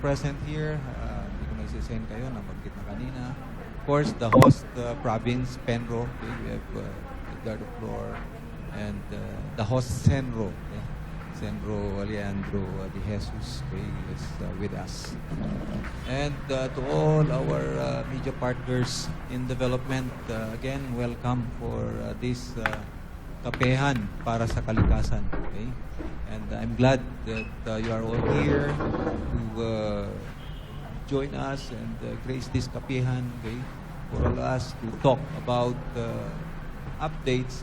present here. Hindi ko nagsisend kayo, nabanggit na kanina. Of course, the host province, Penro. Okay, we have Edgardo Flor and the host, Senro. Okay? Senro Alejandro De Jesus, okay, is with us. And to all our media partners in development, again, welcome for this kapehan para sa kalikasan. Okay? And I'm glad that you are all here to join us and grace this kapehan, okay, for all us to talk about updates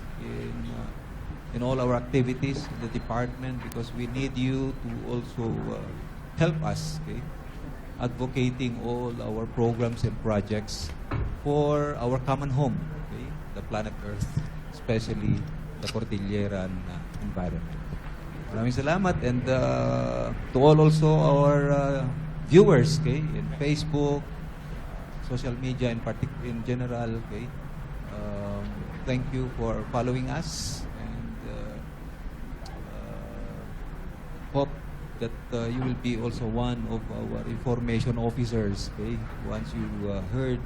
in all our activities in the department, because we need you to also help us, okay, advocating all our programs and projects for our common home, okay, the planet Earth, especially the Cordilleran environment. Maraming salamat, and to all also our viewers, okay, in Facebook, social media in general, okay. Thank you for following us, and hope that you will be also one of our information officers, okay, once you heard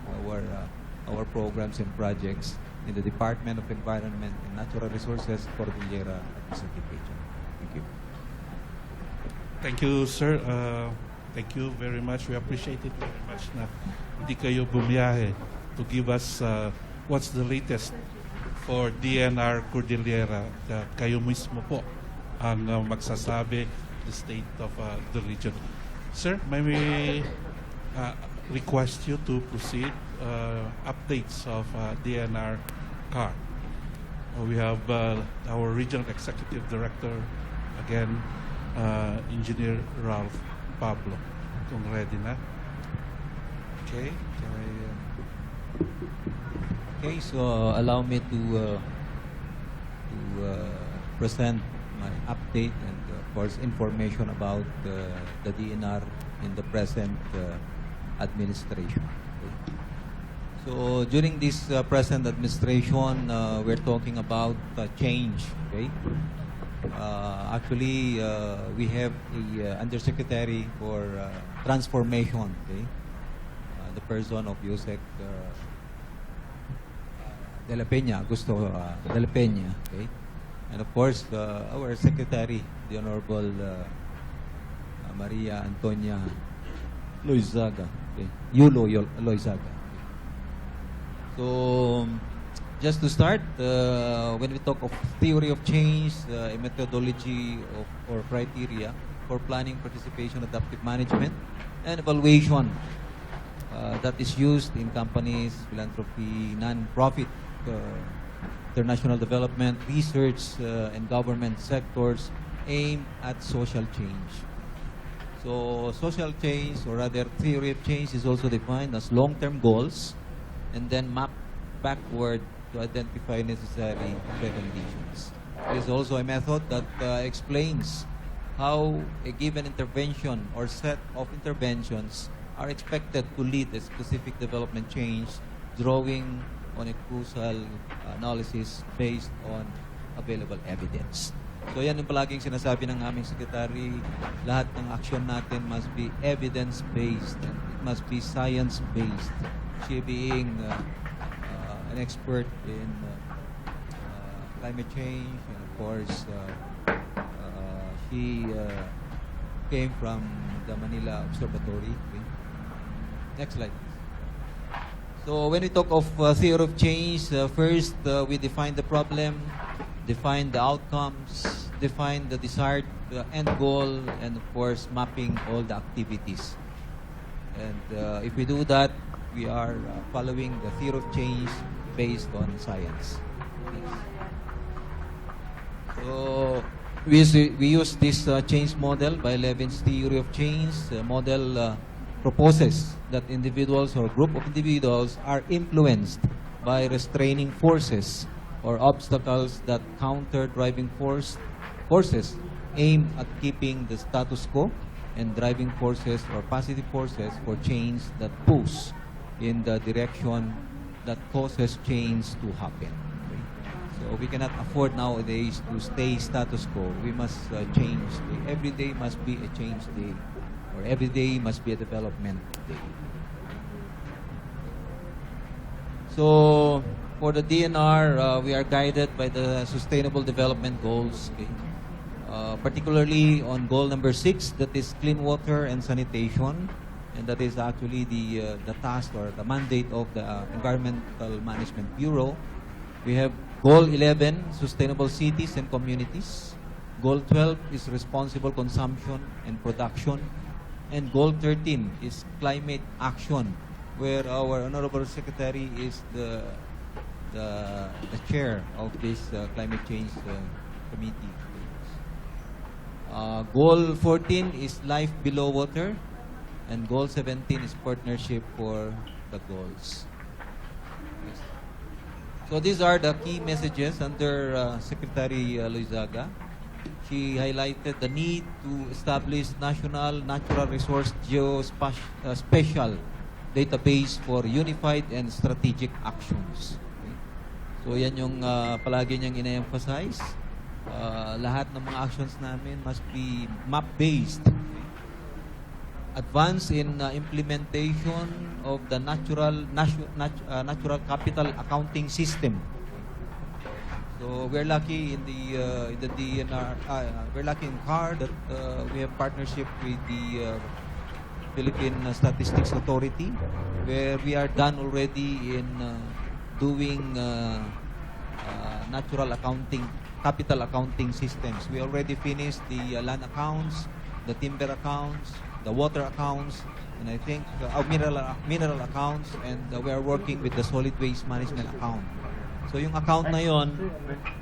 our programs and projects in the Department of Environment and Natural Resources, Cordillera Administrative Region. Thank you. Thank you, sir. Thank you very much. We appreciate it very much na hindi kayo bumiyahe to give us what's the latest for DNR Cordillera. Kayo mismo po ang magsasabi the state of the region. Sir, may we request you to proceed updates of DNR CAR. We have our Regional Executive Director, again, Engineer Ralph Pablo. Kung ready na. Okay. Okay, so allow me to present my update and, of course, information about the DNR in the present administration. Okay. So during this present administration, we're talking about change. Okay. Actually, we have the Undersecretary for Transformation, okay? The person of Yusek De La Peña, Augusto De La Peña, okay? And of course, our Secretary, the Honorable Maria Antonia Loizaga, okay? Yulo Loizaga. So, just to start, when we talk of theory of change, a methodology or criteria for planning, participation, adaptive management, and evaluation that is used in companies, philanthropy, non-profit, international development, research, and government sectors aimed at social change. So, social change, or rather theory of change, is also defined as long-term goals and then mapped backward to identify necessary preconditions. It is also a method that explains how a given intervention or set of interventions are expected to lead a specific development change, drawing on a crucial analysis based on available evidence. So yan yung palaging sinasabi ng aming secretary, lahat ng action natin must be evidence-based and it must be science-based. She being an expert in climate change, and of course, she came from the Manila Observatory. Okay. Next slide. So when we talk of theory of change, first we define the problem, define the outcomes, define the desired end goal, and of course, mapping all the activities. And if we do that, we are following the theory of change based on science. So we use this change model by Levin's theory of change. The model proposes that individuals or group of individuals are influenced by restraining forces or obstacles that counter driving forces aimed at keeping the status quo, and driving forces or positive forces for change that push in the direction that causes change to happen. Okay? So we cannot afford nowadays to stay status quo. We must change. Every day must be a change day. or every day must be a development day. So, for the DNR, we are guided by the Sustainable Development Goals, okay? Particularly on goal number 6, that is clean water and sanitation, and that is actually the task or the mandate of the Environmental Management Bureau. We have goal 11, sustainable cities and communities. Goal 12 is responsible consumption and production, and goal 13 is climate action, where our Honorable Secretary is the chair of this climate change committee. Goal 14 is life below water, and goal 17 is partnership for the goals. Yes. So these are the key messages under Secretary Loizaga. She highlighted the need to establish national natural resource geospatial database for unified and strategic actions. Okay. So yan yung palagi niyang ina-emphasize. Lahat ng mga actions namin must be map-based. Okay. Advance in implementation of the natural capital accounting system. So we're lucky in the DNR. We're lucky in CAR that we have partnership with the Philippine Statistics Authority, where we are done already in doing capital accounting systems. We already finished the land accounts, the timber accounts, the water accounts, and I think mineral accounts, and we are working with the solid waste management account. So yung account na yon,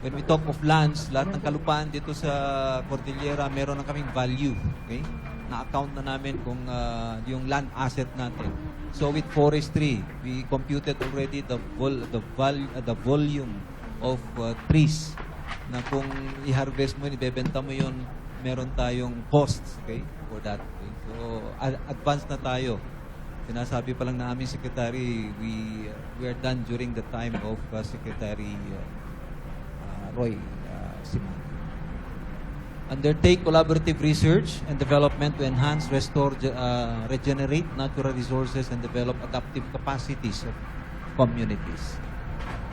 when we talk of lands, lahat ng kalupaan dito sa Cordillera, meron na kaming value, okay? Na-account na namin kung yung land asset natin. So with forestry, we computed already the volume of trees na kung i-harvest mo, ibebenta mo yun, meron tayong costs, okay, for that. Okay? So advanced na tayo. Sinasabi pa lang na aming secretary, we are done during the time of Secretary Roy Siman. Undertake collaborative research and development to enhance, restore, regenerate natural resources and develop adaptive capacities of communities.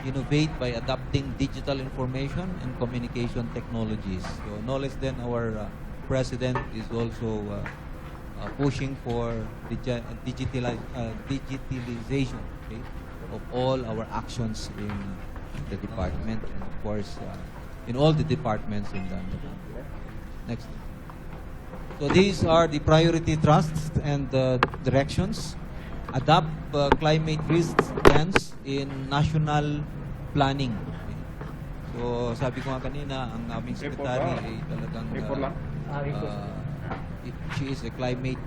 Innovate by adapting digital information and communication technologies. So no less than our President is also pushing for digitalization, okay, of all our actions in the department, and of course in all the departments in the next. So these are the priority thrusts and directions. Adapt climate risk plans in national planning. Okay. So sabi ko nga kanina, ang aming secretary ay talagang she is a climate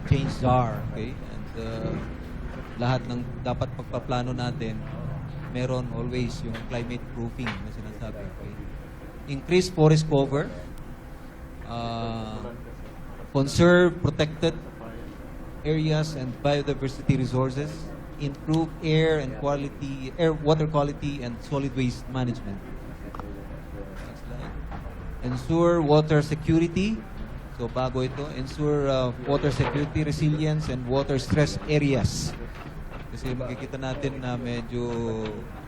change czar, okay? And lahat ng dapat pagpaplano natin, meron always yung climate proofing na sinasabi, okay? Increase forest cover, conserve protected areas and biodiversity resources, improve water quality and solid waste management. Ensure water security. So bago ito, ensure water security, resilience, and water stress areas. Kasi makikita natin na medyo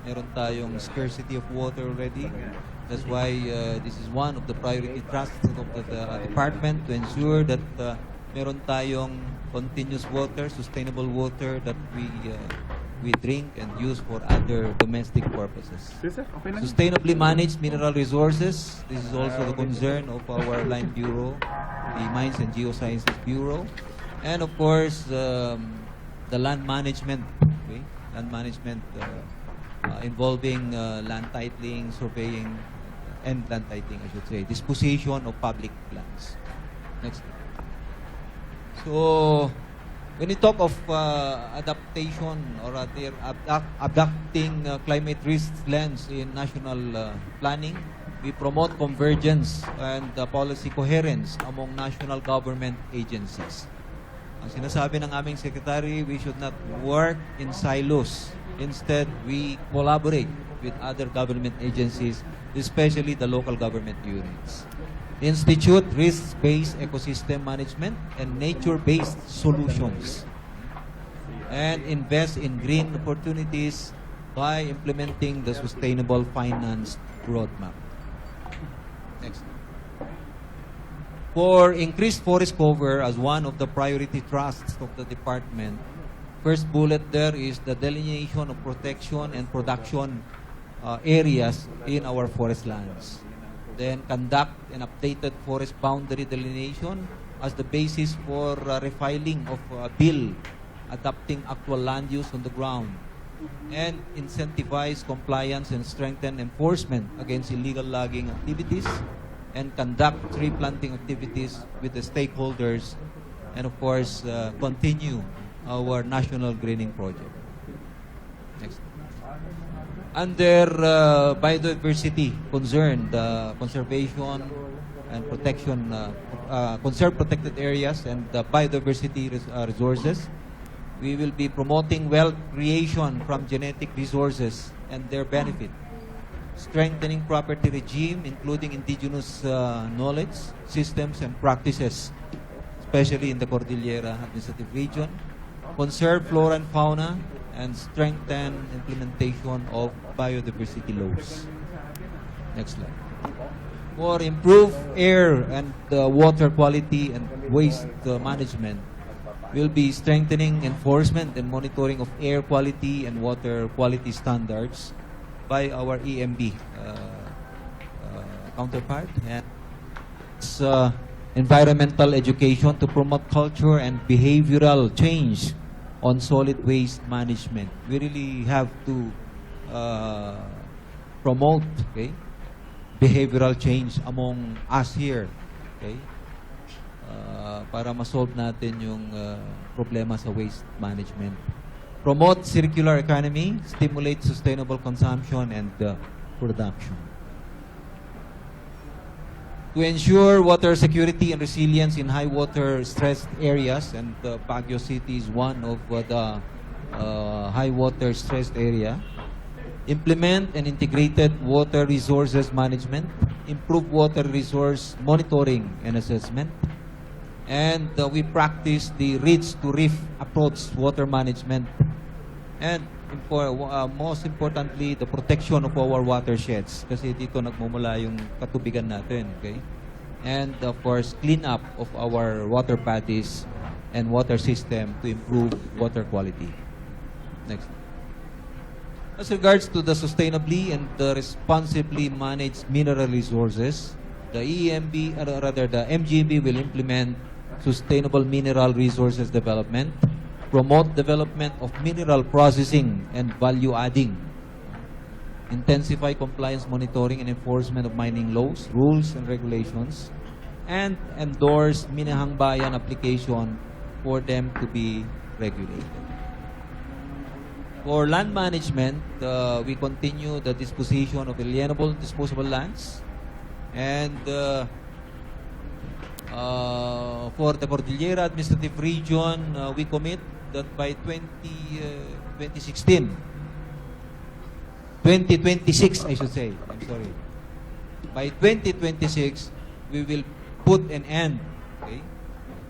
meron tayong scarcity of water already. That's why this is one of the priority thrusts of the department, to ensure that meron tayong continuous water, sustainable water that we drink and use for other domestic purposes. Sustainably managed mineral resources. This is also the concern of our Line Bureau, the Mines and Geosciences Bureau. And of course, the land management. Okay? Land management involving land titling, surveying, and land titling, I should say. Disposition of public lands. Next. So, when we talk of adaptation or adapting climate risk lens in national planning, we promote convergence and policy coherence among national government agencies. Ang sinasabi ng aming secretary, we should not work in silos. Instead, we collaborate with other government agencies, especially the local government units. institute risk-based ecosystem management and nature-based solutions, and invest in green opportunities by implementing the sustainable finance roadmap. Next. For increased forest cover as one of the priority thrusts of the department, first bullet there is the delineation of protection and production areas in our forest lands. Then conduct an updated forest boundary delineation as the basis for refiling of a bill adapting actual land use on the ground, and incentivize compliance and strengthen enforcement against illegal logging activities, and conduct tree planting activities with the stakeholders, and of course continue our national greening project. Next. Under biodiversity concern, the conservation and protection, conserve protected areas and the biodiversity resources, we will be promoting wealth creation from genetic resources and their benefit, strengthening property regime, including indigenous knowledge, systems, and practices, especially in the Cordillera Administrative Region, conserve flora and fauna, and strengthen implementation of biodiversity laws. Next slide. For improved air and water quality and waste management, we'll be strengthening enforcement and monitoring of air quality and water quality standards by our EMB counterpart, and it's environmental education to promote culture and behavioral change on solid waste management. We really have to promote, okay, behavioral change among us here, okay, para ma-solve natin yung problema sa waste management. Promote circular economy, stimulate sustainable consumption and production. To ensure water security and resilience in high water stressed areas, and Baguio City is one of the high water stressed area, implement an integrated water resources management, improve water resource monitoring and assessment, and we practice the ridge to reef approach water management, and most importantly, the protection of our watersheds, kasi dito nagmumula yung katubigan natin, okay? And of course, clean up of our water bodies and water system to improve water quality. Next. As regards to the sustainably and responsibly managed mineral resources, the EMB, rather the MGB will implement sustainable mineral resources development, promote development of mineral processing and value adding, intensify compliance monitoring and enforcement of mining laws, rules, and regulations, and endorse Minahang Bayan application for them to be regulated. For land management, we continue the disposition of alienable disposable lands, and for the Cordillera Administrative Region, we commit that by 2026, I should say, I'm sorry. By 2026, we will put an end, okay,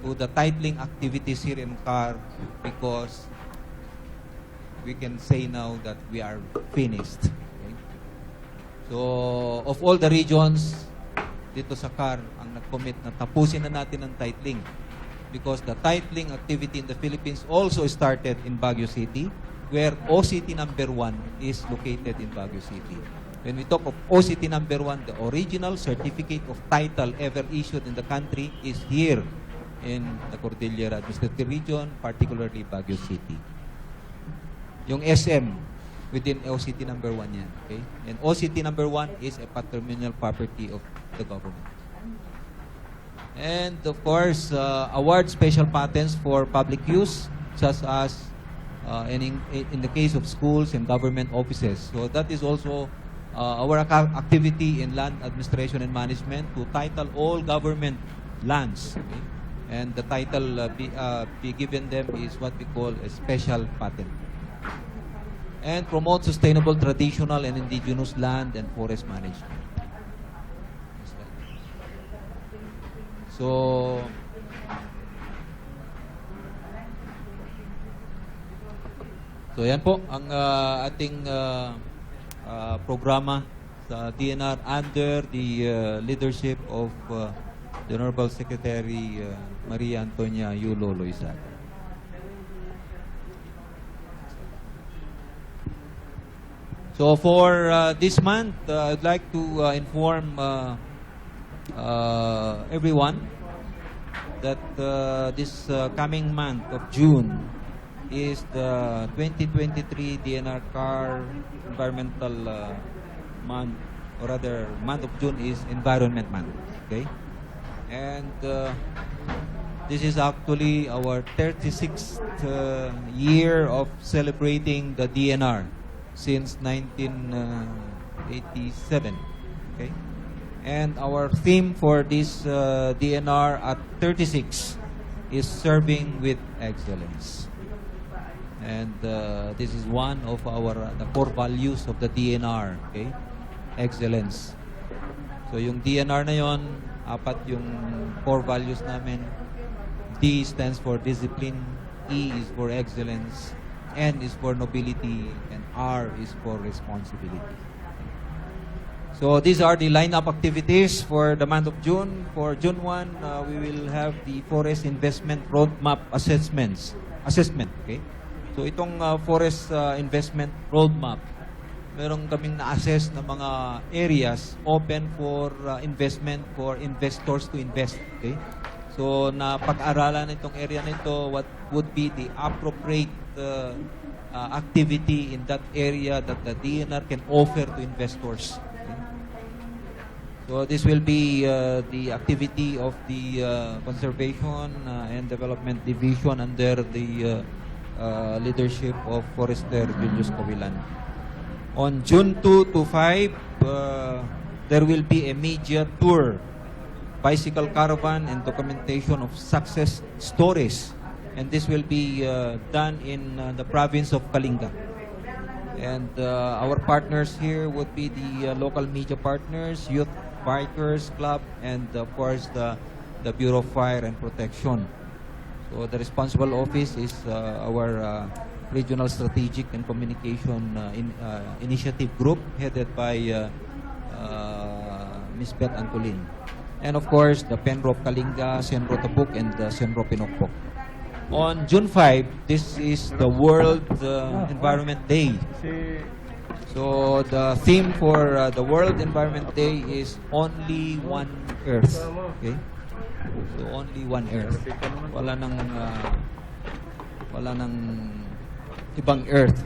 to the titling activities here in CAR, because we can say now that we are finished. Okay? So, of all the regions dito sa CAR, ang nag-commit na tapusin na natin ang titling, because the titling activity in the Philippines also started in Baguio City, where OCT number 1 is located in Baguio City. When we talk of OCT number 1, the original certificate of title ever issued in the country is here in the Cordillera Administrative Region, particularly Baguio City. Yung SM within OCT number 1 yan. Okay? And OCT number 1 is a patrimonial property of the government. And of course, award special patents for public use, such as in the case of schools and government offices. So that is also our activity in land administration and management, to title all government lands. Okay? And the title be given them is what we call a special patent. And promote sustainable traditional and indigenous land and forest management. So, yan po ang ating programa sa DNR under the leadership of the Honorable Secretary Maria Antonia Yulo Loizaga. So for this month, I'd like to inform everyone that this coming month of June is the 2023 DNR Car Environmental Month, or rather, month of June is Environment Month. Okay, and this is actually our 36th year of celebrating the DNR since 1987. Okay, and our theme for this DNR at 36 is serving with excellence. And this is one of our the core values of the DNR, okay? Excellence. So yung DNR na yon, apat yung core values namin. D stands for discipline, E is for excellence, N is for nobility, and R is for responsibility. So these are the lineup activities for the month of June. For June 1, we will have the Forest Investment Roadmap assessment, okay? So itong Forest Investment Roadmap, meron kaming na-assess na mga areas open for investment for investors to invest, okay? So napag-aralan itong area nito, what would be the appropriate activity in that area that the DNR can offer to investors. Okay? So this will be the activity of the Conservation and Development Division under the leadership of Forester Julius Cavillan. On June 2 to 5, there will be a media tour, bicycle caravan, and documentation of success stories. And this will be done in the province of Kalinga. And our partners here would be the local media partners, Youth Bikers Club, and of course the Bureau of Fire and Protection. So the responsible office is our Regional Strategic and Communication Initiative Group headed by Ms. Beth Antolin. And of course, the Penro of Kalinga, Senro Tabuk, and Senro Pinokpok. On June 5, this is the World Environment Day. So the theme for the World Environment Day is Only One Earth. Okay? So only one Earth. Wala nang ibang Earth.